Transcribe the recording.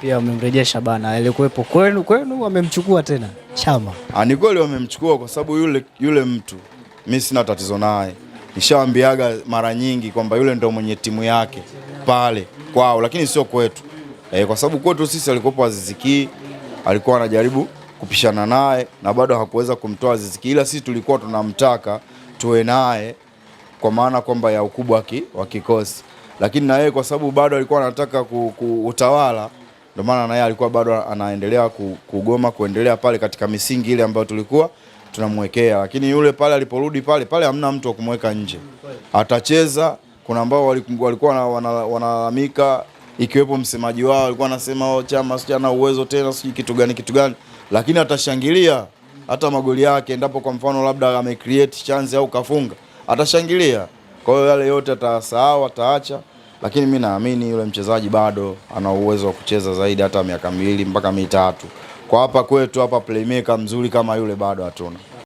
Pia wamemrejesha bana, alikuwepo kwenu wamemchukua tena Chama. Ni kweli wamemchukua kwa sababu yule mtu mimi sina tatizo naye. Nishawaambiaga mara nyingi kwamba yule ndio mwenye timu yake pale kwao, lakini sio kwetu. Kwa sababu kwetu sisi alikuwa Aziz Ki, alikuwa anajaribu kupishana naye na bado hakuweza kumtoa Aziz Ki, ila sisi tulikuwa tunamtaka tuwe naye kwa maana kwamba ya ukubwa wa kikosi. Lakini na yeye kwa sababu bado alikuwa anataka utawala, ndio maana na yeye alikuwa bado anaendelea kugoma kuendelea pale katika misingi ile ambayo tulikuwa tunamwekea. Lakini yule pale aliporudi pale hamna mtu wa kumweka nje. Atacheza. Kuna ambao walikuwa wanalalamika, ikiwepo msemaji wao alikuwa anasema Chama hana uwezo tena, sio kitu gani, lakini atashangilia hata magoli yake endapo kwa mfano labda amecreate chance au kafunga, atashangilia. Kwa hiyo yale yote atasahau, ataacha. Lakini mimi naamini yule mchezaji bado ana uwezo wa kucheza zaidi hata miaka 2 mpaka 3. Kwa hapa kwetu hapa playmaker mzuri kama yule bado hatuna.